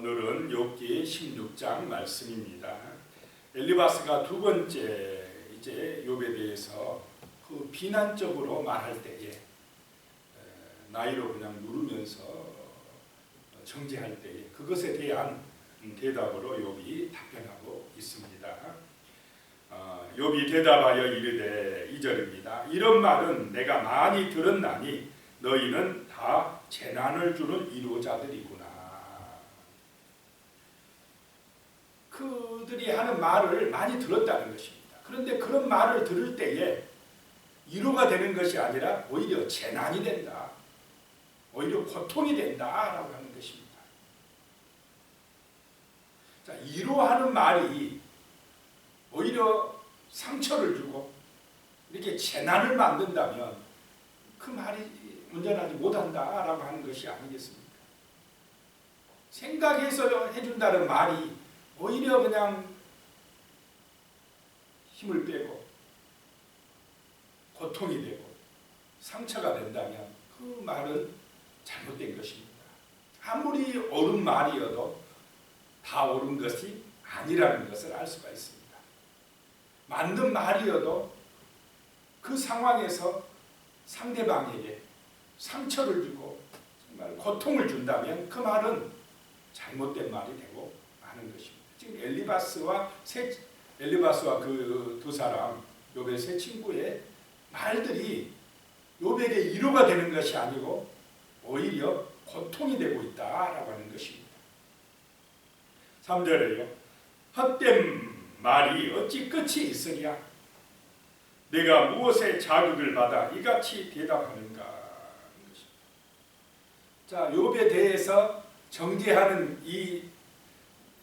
오늘은 욥기 16장 말씀입니다. 엘리바스가 두 번째 이제 욥에 대해서 그 비난적으로 말할 때에 나이로 그냥 누르면서 정죄할 때에 그것에 대한 대답으로 욥이 답변하고 있습니다. 욥이 대답하여 이르되 2절입니다. 이런 말은 내가 많이 들었나니 너희는 다 재난을 주는 이로자들이구나. 그들이 하는 말을 많이 들었다는 것입니다. 그런데 그런 말을 들을 때에 위로가 되는 것이 아니라 오히려 재난이 된다. 오히려 고통이 된다라고 하는 것입니다. 자, 위로하는 말이 오히려 상처를 주고 이렇게 재난을 만든다면 그 말이 온전하지 못한다라고 하는 것이 아니겠습니까? 생각해서 해준다는 말이 오히려 그냥 힘을 빼고 고통이 되고 상처가 된다면 그 말은 잘못된 것입니다. 아무리 옳은 말이어도 다 옳은 것이 아니라는 것을 알 수가 있습니다. 맞는 말이어도 그 상황에서 상대방에게 상처를 주고 정말 고통을 준다면 그 말은 잘못된 말이 되고 마는 것입니다. 지금 엘리바스와 그 두 사람 욥의 세 친구의 말들이 욥에게 위로가 되는 것이 아니고 오히려 고통이 되고 있다라고 하는 것입니다. 3절에요. 헛된 말이 어찌 끝이 있으랴? 내가 무엇에 자극을 받아 이같이 대답하는가? 자, 욥에 대해서 정죄하는 이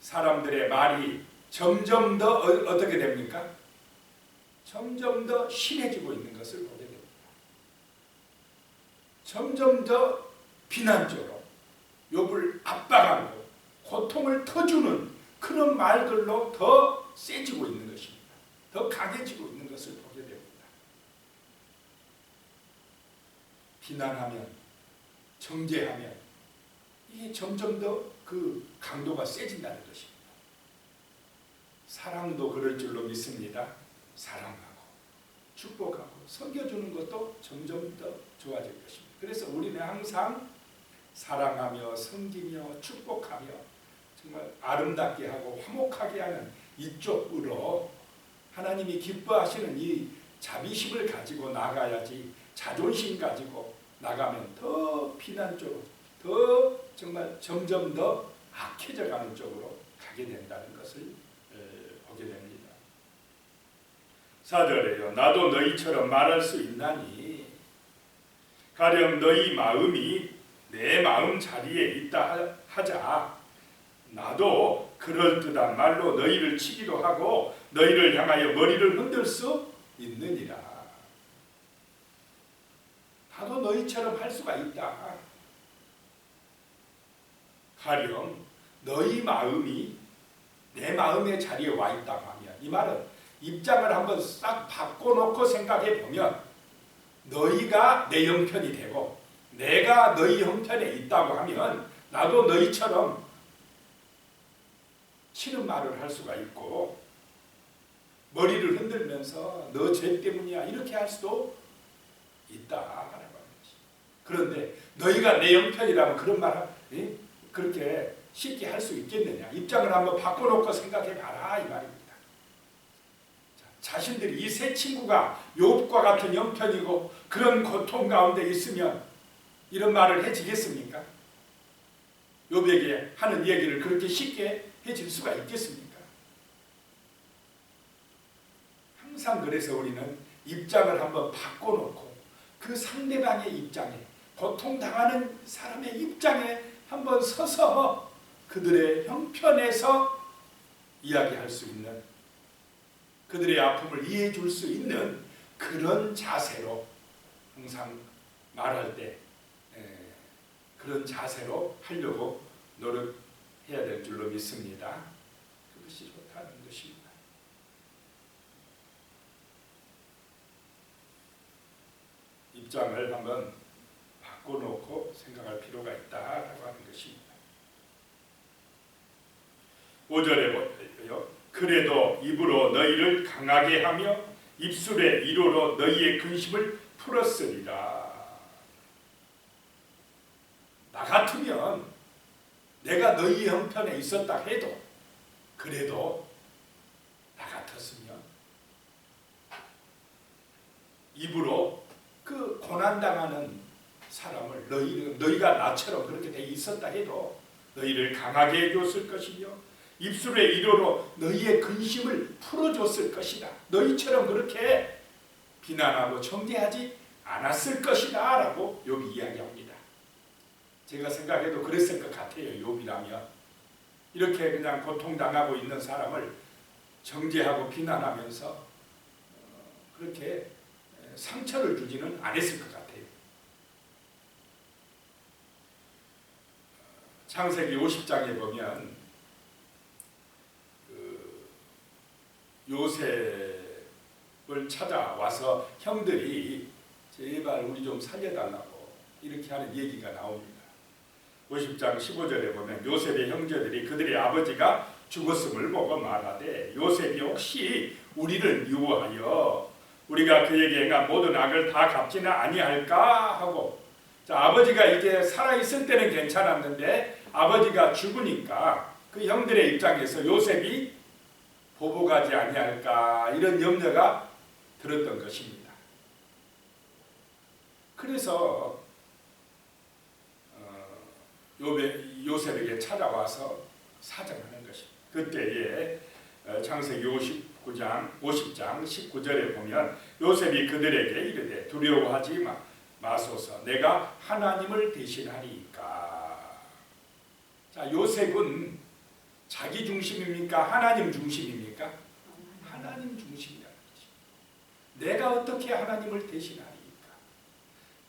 사람들의 말이 점점 더 어떻게 됩니까? 점점 더 심해지고 있는 것을 보게 됩니다. 점점 더 비난적으로 욥을 압박하고 고통을 터주는 그런 말들로 더 세지고 있는 것입니다. 더 강해지고 있는 것을 보게 됩니다. 비난하면 정죄하면 이게 점점 더 그 강도가 세진다는 것입니다. 사랑도 그럴 줄로 믿습니다. 사랑하고 축복하고 섬겨주는 것도 점점 더 좋아질 것입니다. 그래서 우리는 항상 사랑하며 섬기며 축복하며 정말 아름답게 하고 화목하게 하는 이쪽으로 하나님이 기뻐하시는 이 자비심을 가지고 나가야지 자존심 가지고 나가면 더 비난 쪽으로 더 정말 점점 더 악해져 가는 쪽으로 가게 된다는 것을 보게 됩니다. 4절에요. 나도 너희처럼 말할 수 있나니 가령 너희 마음이 내 마음 자리에 있다 하자. 나도 그럴듯한 말로 너희를 치기도 하고 너희를 향하여 머리를 흔들 수 있느니라. 나도 너희처럼 할 수가 있다. 가령 너희 마음이 내 마음의 자리에 와 있다고 하면 이 말은 입장을 한번 싹 바꿔놓고 생각해 보면 너희가 내 형편이 되고 내가 너희 형편에 있다고 하면 나도 너희처럼 싫은 말을 할 수가 있고 머리를 흔들면서 너 죄 때문이야 이렇게 할 수도 있다라고 하는 것이. 그런데 너희가 내 형편이라면 그런 말을 그렇게 쉽게 할 수 있겠느냐? 입장을 한번 바꿔놓고 생각해봐라 이 말입니다. 자신들이 이 세 친구가 욥과 같은 형편이고 그런 고통 가운데 있으면 이런 말을 해지겠습니까? 욥에게 하는 얘기를 그렇게 쉽게 해질 수가 있겠습니까? 항상 그래서 우리는 입장을 한번 바꿔놓고 그 상대방의 입장에 고통당하는 사람의 입장에 한번 서서 그들의 형편에서 이야기할 수 있는 그들의 아픔을 이해해 줄 수 있는 그런 자세로 항상 말할 때 그런 자세로 하려고 노력해야 될 줄로 믿습니다. 그것이 좋다는 것입니다. 입장을 한번 바꿔놓고 생각할 필요가 있다라고 하는 것입니다. 5절에 보여요. 그래도 입으로 너희를 강하게 하며 입술의 위로로 너희의 근심을 풀었으리라. 나 같으면 내가 너희 형편에 있었다 해도 그래도 나 같았으면 입으로 그 고난당하는 사람을 너희가 나처럼 그렇게 돼 있었다 해도 너희를 강하게 해줬을 것이며 입술의 위로로 너희의 근심을 풀어줬을 것이다. 너희처럼 그렇게 비난하고 정죄하지 않았을 것이다 라고 욥이 이야기합니다. 제가 생각해도 그랬을 것 같아요. 욥이라면 이렇게 그냥 고통당하고 있는 사람을 정죄하고 비난하면서 그렇게 상처를 주지는 않았을 것 같아요. 창세기 50장에 보면 요셉을 찾아와서 형들이 제발 우리 좀 살려달라고 이렇게 하는 얘기가 나옵니다. 50장 15절에 보면 요셉의 형제들이 그들의 아버지가 죽었음을 보고 말하되 요셉이 혹시 우리를 미워하여 우리가 그에게 행한 모든 악을 다 갚지는 아니할까 하고, 자, 아버지가 이제 살아있을 때는 괜찮았는데 아버지가 죽으니까 그 형들의 입장에서 요셉이 보복하지 아니할까 이런 염려가 들었던 것입니다. 그래서 요셉에게 찾아와서 사정하는 것입니다. 그때에 창세기 50장 19절에 보면 요셉이 그들에게 이르되 두려워하지 마소서 내가 하나님을 대신하리이까. 자, 요셉은 자기 중심입니까? 하나님 중심입니까? 하나님 중심이라는 것입니다. 내가 어떻게 하나님을 대신하리이까?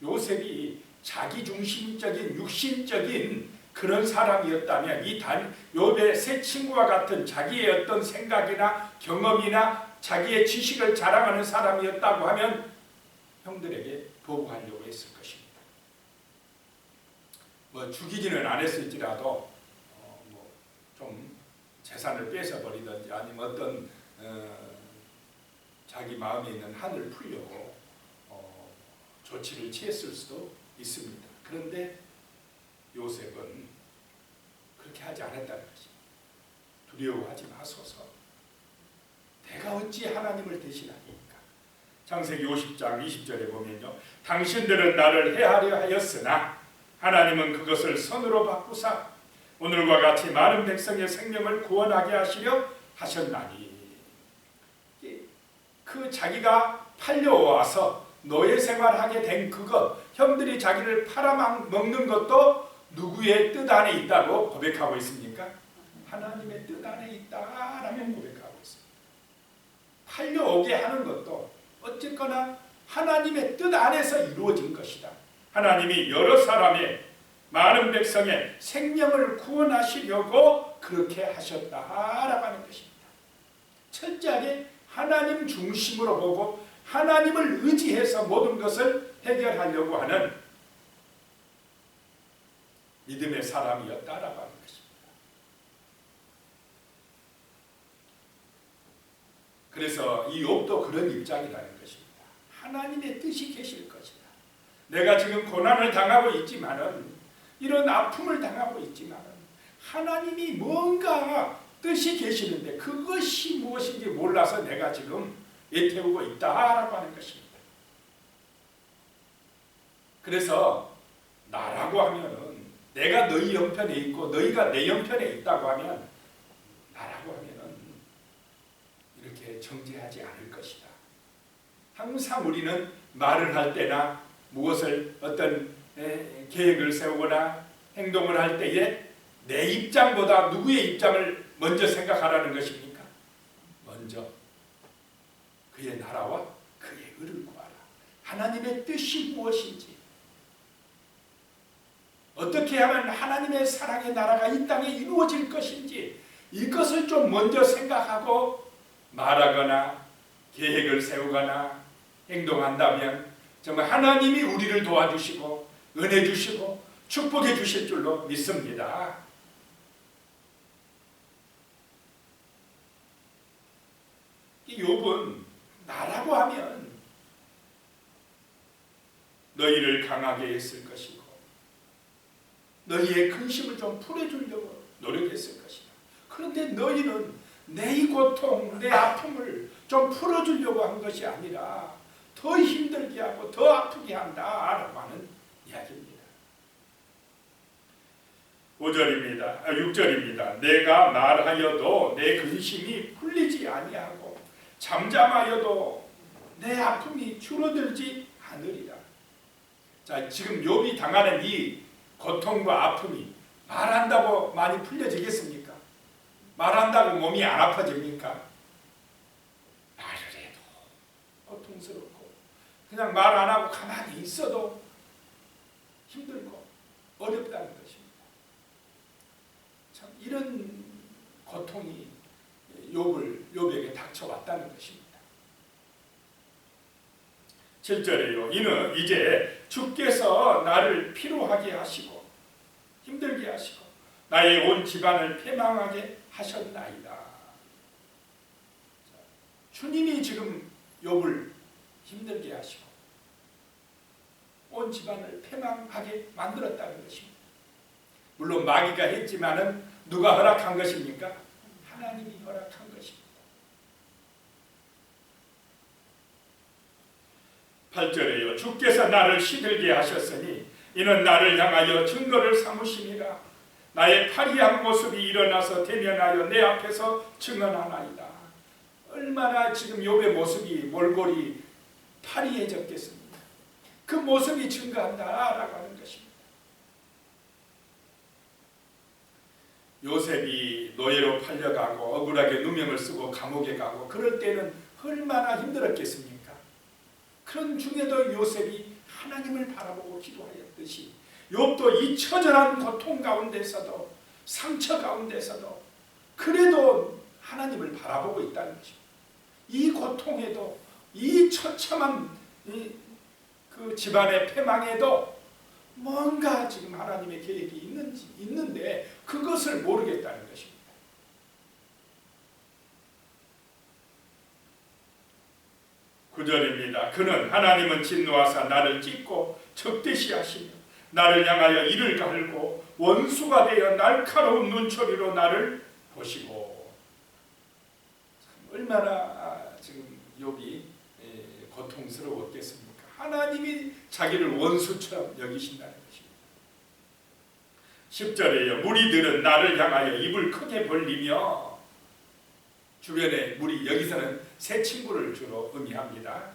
요셉이 자기 중심적인 육신적인 그런 사람이었다면 이 욥의 세 친구와 같은 자기의 어떤 생각이나 경험이나 자기의 지식을 자랑하는 사람이었다고 하면 형들에게 보고하려고 했을 것입니다. 뭐 죽이지는 않았을지라도 좀 재산을 뺏어버리든지 아니면 어떤 자기 마음에 있는 한을 풀려고 조치를 취했을 수도 있습니다. 그런데 요셉은 그렇게 하지 않았다는 것입니다. 두려워하지 마소서. 내가 어찌 하나님을 대신하리이까. 창세기 50장 20절에 보면요. 당신들은 나를 해하려 하였으나 하나님은 그것을 선으로 바꾸사 오늘과 같이 많은 백성의 생명을 구원하게 하시려 하셨나니. 그 자기가 팔려와서 노예 생활하게 된 그것, 형들이 자기를 팔아먹는 것도 누구의 뜻 안에 있다고 고백하고 있습니까? 하나님의 뜻 안에 있다라고 고백하고 있습니다. 팔려오게 하는 것도 어쨌거나 하나님의 뜻 안에서 이루어진 것이다. 하나님이 여러 사람의 많은 백성의 생명을 구원하시려고 그렇게 하셨다라고 하는 것입니다. 철저하게 하나님 중심으로 보고 하나님을 의지해서 모든 것을 해결하려고 하는 믿음의 사람이었다라고 하는 것입니다. 그래서 이 욥도 그런 입장이라는 것입니다. 하나님의 뜻이 계실 것이다. 내가 지금 고난을 당하고 있지만은 이런 아픔을 당하고 있지만은 하나님이 뭔가 뜻이 계시는데 그것이 무엇인지 몰라서 내가 지금 애태우고 있다라고 하는 것입니다. 그래서 나라고 하면은 내가 너희 형편에 있고 너희가 내 형편에 있다고 하면 나라고 하면은 이렇게 정죄하지 않을 것이다. 항상 우리는 말을 할 때나 무엇을 어떤 계획을 세우거나 행동을 할 때에 내 입장보다 누구의 입장을 먼저 생각하라는 것입니까? 먼저 그의 나라와 그의 의를 구하라. 하나님의 뜻이 무엇인지, 어떻게 하면 하나님의 사랑의 나라가 이 땅에 이루어질 것인지 이것을 좀 먼저 생각하고 말하거나 계획을 세우거나 행동한다면 정말 하나님이 우리를 도와주시고 은혜 주시고 축복해 주실 줄로 믿습니다. 이 욥은 나라고 하면 너희를 강하게 했을 것이고 너희의 근심을 좀 풀어주려고 노력했을 것이다. 그런데 너희는 내 고통, 내 아픔을 좀 풀어주려고 한 것이 아니라 더 힘들게 하고 더 아프게 한다라고 하는 이야기입니다. 6절입니다. 내가 말하여도 내 근심이 풀리지 아니하고 잠잠하여도 내 아픔이 줄어들지 않으리라. 자, 지금 욥이 당하는 이 고통과 아픔이 말한다고 많이 풀려지겠습니까? 말한다고 몸이 안 아파집니까? 말을 해도 고통스럽고 그냥 말 안 하고 가만히 있어도 힘들고 어렵다는 것입니다. 참 이런 고통이 욥에게 닥쳐왔다는 것입니다. 7절에요. 이는 이제 주께서 나를 피로하게 하시고 힘들게 하시고 나의 온 집안을 패망하게 하셨나이다. 주님이 지금 욥을 힘들게 하시고 온 집안을 패망하게 만들었다는 것입니다. 물론 마귀가 했지만은 누가 허락한 것입니까? 하나님이 허락한 것입니다. 8절에요. 주께서 나를 시들게 하셨으니 이는 나를 향하여 증거를 삼으심이라. 나의 파리한 모습이 일어나서 대면하여 내 앞에서 증언하나이다. 얼마나 지금 욥의 모습이 몰골이 파리해졌겠습니까? 그 모습이 증거한다라고 하는 것입니다. 요셉이 노예로 팔려가고 억울하게 누명을 쓰고 감옥에 가고 그럴 때는 얼마나 힘들었겠습니까? 그런 중에도 요셉이 하나님을 바라보고 기도하였듯이 욥도 이 처절한 고통 가운데서도 상처 가운데서도 그래도 하나님을 바라보고 있다는 것입니다. 이 고통에도 이 처참한 그 집안의 패망에도 뭔가 지금 하나님의 계획이 있는데 그것을 모르겠다는 것입니다. 9절입니다. 그는 하나님은 진노하사 나를 찢고 적대시 하시며 나를 향하여 이를 갈고 원수가 되어 날카로운 눈초리로 나를 보시고. 얼마나 지금 욥이 고통스러웠겠습니까? 하나님이 자기를 원수처럼 여기신다는 것입니다. 10절에요. 무리들은 나를 향하여 입을 크게 벌리며, 주변에 무리, 여기서는 세 친구를 주로 의미합니다.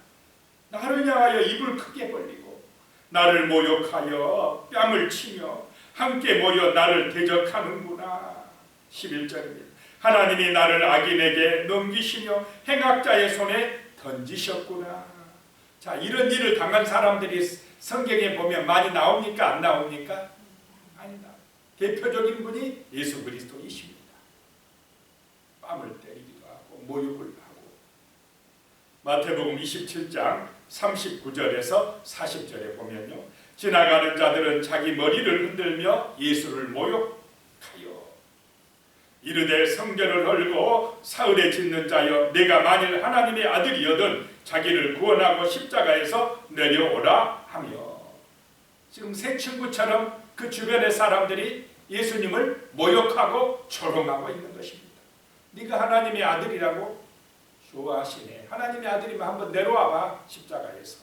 나를 향하여 입을 크게 벌리고 나를 모욕하여 뺨을 치며 함께 모여 나를 대적하는구나. 11절입니다. 하나님이 나를 악인에게 넘기시며 행악자의 손에 던지셨구나. 자, 이런 일을 당한 사람들이 성경에 보면 많이 나옵니까? 안 나옵니까? 아니다. 대표적인 분이 예수 그리스도이십니다. 뺨을 때리기도 하고 모욕을 하고. 마태복음 27장 39절에서 40절에 보면요, 지나가는 자들은 자기 머리를 흔들며 예수를 모욕하여 이르되 성전을 헐고 사흘에 짓는 자여, 내가 만일 하나님의 아들이여든 자기를 구원하고 십자가에서 내려오라 하며. 지금 세 친구처럼 그 주변의 사람들이 예수님을 모욕하고 조롱하고 있는 것입니다. 네가 하나님의 아들이라고? 좋아하시네. 하나님의 아들이면 한번 내려와봐, 십자가에서.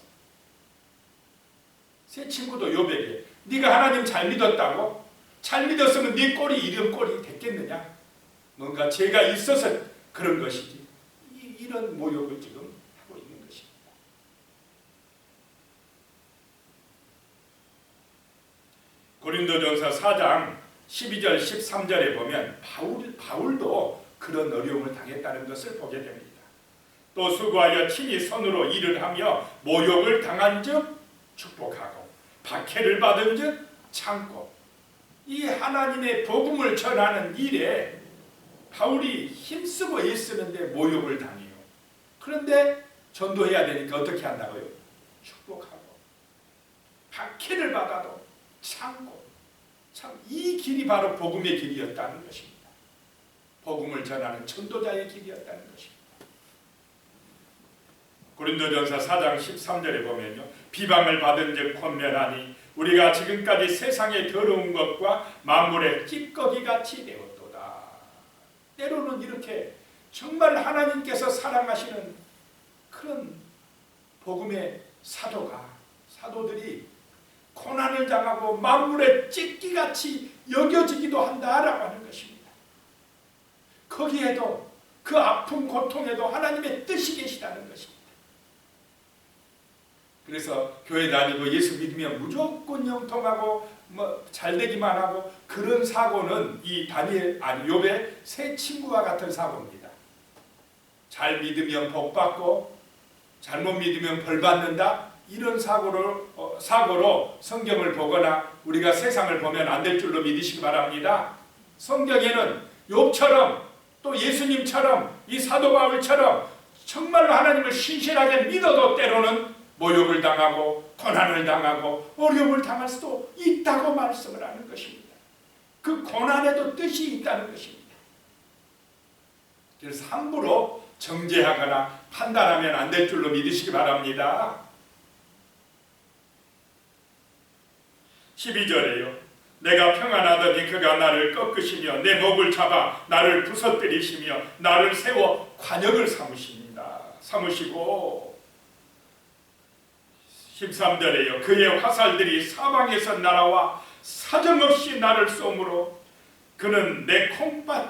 세 친구도 욥에게 네가 하나님 잘 믿었다고? 잘 믿었으면 네 꼴이 이런 꼴이 됐겠느냐? 뭔가 죄가 있어서 그런 것이지. 이런 모욕을 지금 하고 있는 것입니다. 고린도전서 4장 12절 13절에 보면 바울도 그런 어려움을 당했다는 것을 보게 됩니다. 또 수고하여 친히 손으로 일을 하며 모욕을 당한 즉 축복하고 박해를 받은 즉 참고. 이 하나님의 복음을 전하는 일에 바울이 힘쓰고 애쓰는데 모욕을 당해요. 그런데 전도해야 되니까 어떻게 한다고요? 축복하고 박해를 받아도 참고. 참 이 길이 바로 복음의 길이었다는 것입니다. 복음을 전하는 전도자의 길이었다는 것입니다. 고린도전서 4장 13절에 보면요, 비방을 받은즉 권면하니 우리가 지금까지 세상의 더러운 것과 만물의 찌꺼기같이 되었도다. 때로는 이렇게 정말 하나님께서 사랑하시는 그런 복음의 사도들이 고난을 당하고 만물의 찌꺼기같이 여겨지기도 한다라고 하는 것입니다. 거기에도 그 아픔 고통에도 하나님의 뜻이 계시다는 것입니다. 그래서 교회 다니고 예수 믿으면 무조건 영통하고 잘되기만 하고, 그런 사고는 이 욥의 세 친구와 같은 사고입니다. 잘 믿으면 복 받고 잘못 믿으면 벌 받는다, 이런 사고로 성경을 보거나 우리가 세상을 보면 안 될 줄로 믿으시기 바랍니다. 성경에는 욥처럼 또 예수님처럼 이 사도 바울처럼 정말로 하나님을 신실하게 믿어도 때로는 모욕을 당하고 고난을 당하고 어려움을 당할 수도 있다고 말씀을 하는 것입니다. 그 고난에도 뜻이 있다는 것입니다. 그래서 함부로 정죄하거나 판단하면 안 될 줄로 믿으시기 바랍니다. 12절에요. 내가 평안하더니 그가 나를 꺾으시며 내 목을 잡아 나를 부서뜨리시며 나를 세워 관역을 삼으시고 13절에요. 그의 화살들이 사방에서 날아와 사정없이 나를 쏘므로 그는 내 콩팥을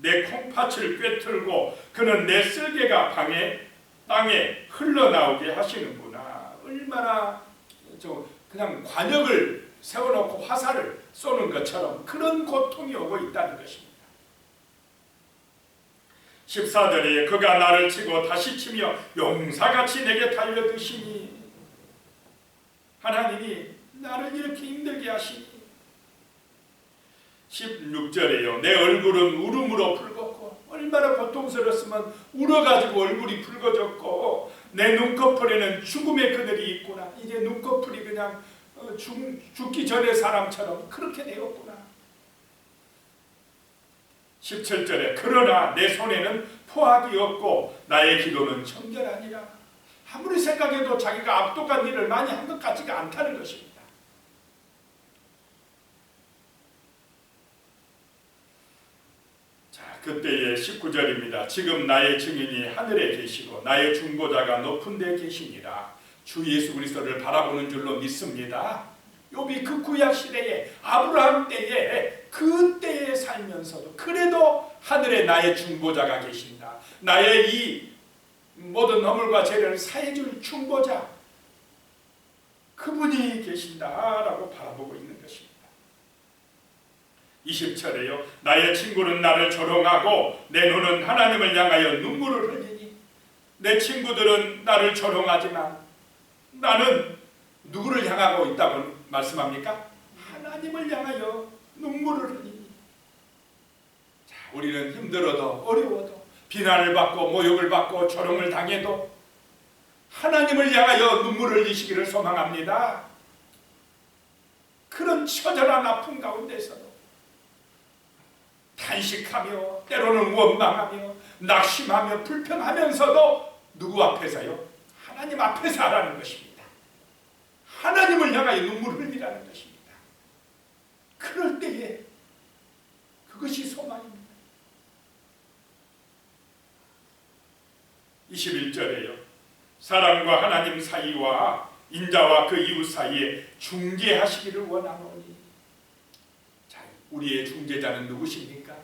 꿰뚫고 그는 내 쓸개가 땅에 흘러나오게 하시는구나. 얼마나 그냥 관역을 세워놓고 화살을 쏘는 것처럼 그런 고통이 오고 있다는 것입니다. 14절에 그가 나를 치고 다시 치며 용사같이 내게 달려드시니, 하나님이 나를 이렇게 힘들게 하시니. 16절에요. 내 얼굴은 울음으로 붉었고, 얼마나 고통스러웠으면 울어가지고 얼굴이 붉어졌고, 내 눈꺼풀에는 죽음의 그늘이 있구나. 이제 눈꺼풀이 그냥 죽기 전의 사람처럼 그렇게 되었구나. 17절에 그러나 내 손에는 포악이 없고 나의 기도는 정결하니라. 아무리 생각해도 자기가 악독한 일을 많이 한 것 같지가 않다는 것입니다. 자, 그때의 19절입니다. 지금 나의 증인이 하늘에 계시고 나의 중보자가 높은 데 계시니라. 주 예수 그리스도를 바라보는 줄로 믿습니다. 욥이 그 구약 시대에 아브라함 때에 그때에 살면서도 그래도 하늘에 나의 중보자가 계신다. 나의 이 모든 허물과 죄를 사해줄 중보자, 그분이 계신다라고 바라보고 있는 것입니다. 20절에요. 나의 친구는 나를 조롱하고 내 눈은 하나님을 향하여 눈물을 흘리니. 내 친구들은 나를 조롱하지만 나는 누구를 향하고 있다고 말씀합니까? 하나님을 향하여 눈물을 흘리니. 자, 우리는 힘들어도 어려워도 비난을 받고 모욕을 받고 조롱을 당해도 하나님을 향하여 눈물을 흘리시기를 소망합니다. 그런 처절한 아픔 가운데서도 탄식하며 때로는 원망하며 낙심하며 불평하면서도 누구 앞에서요? 하나님 앞에서 하라는 것입니다. 하나님을 향하여 눈물을 흘리라는 것입니다. 그럴 때에 그것이 소망입니다. 21절에요. 사람과 하나님 사이와 인자와 그 이웃 사이에 중재하시기를 원하노니. 자, 우리의 중재자는 누구십니까?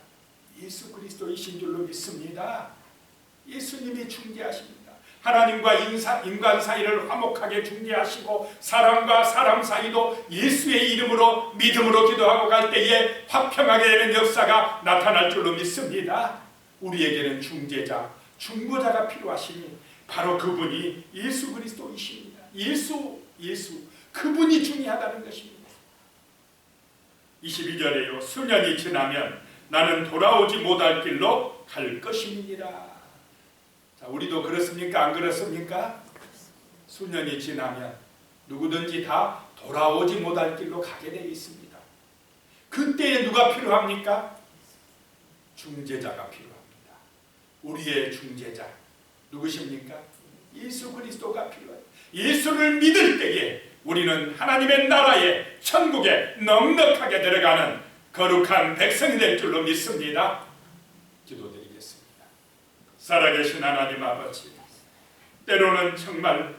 예수 그리스도이신 줄로 믿습니다. 예수님이 중재하십니다. 하나님과 인간 사이를 화목하게 중재하시고 사람과 사람 사이도 예수의 이름으로 믿음으로 기도하고 갈 때에 화평하게 되는 역사가 나타날 줄로 믿습니다. 우리에게는 중재자, 중보자가 필요하시니 바로 그분이 예수 그리스도이십니다. 예수 그분이 중요하다는 것입니다. 22절에요. 수년이 지나면 나는 돌아오지 못할 길로 갈 것임이니라. 자, 우리도 그렇습니까? 안 그렇습니까? 수년이 지나면 누구든지 다 돌아오지 못할 길로 가게 되어 있습니다. 그때에 누가 필요합니까? 중재자가 필요합니다. 우리의 중재자 누구십니까? 예수 그리스도가 필요해요. 예수를 믿을 때에 우리는 하나님의 나라에 천국에 넉넉하게 들어가는 거룩한 백성이 될 줄로 믿습니다. 기도드리겠습니다. 살아계신 하나님 아버지, 때로는 정말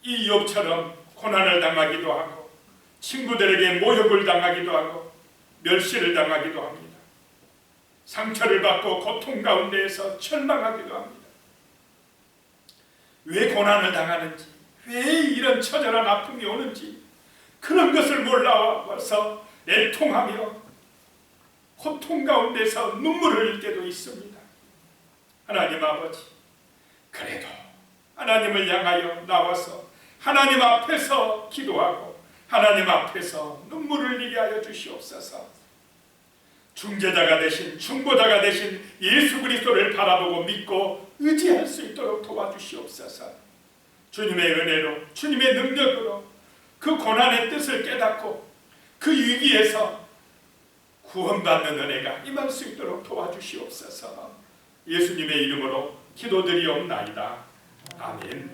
이 욥처럼 고난을 당하기도 하고 친구들에게 모욕을 당하기도 하고 멸시를 당하기도 합니다. 상처를 받고 고통 가운데에서 절망하기도 합니다. 왜 고난을 당하는지, 왜 이런 처절한 아픔이 오는지 그런 것을 몰라와서 애통하며 고통 가운데서 눈물을 흘릴 때도 있습니다. 하나님 아버지, 그래도 하나님을 향하여 나와서 하나님 앞에서 기도하고 하나님 앞에서 눈물을 흘리게 하여 주시옵소서. 중재자가 되신 중보자가 되신 예수 그리스도를 바라보고 믿고 의지할 수 있도록 도와주시옵소서. 주님의 은혜로 주님의 능력으로 그 고난의 뜻을 깨닫고 그 위기에서 구원받는 은혜가 임할 수 있도록 도와주시옵소서. 예수님의 이름으로 기도드리옵나이다. 아멘.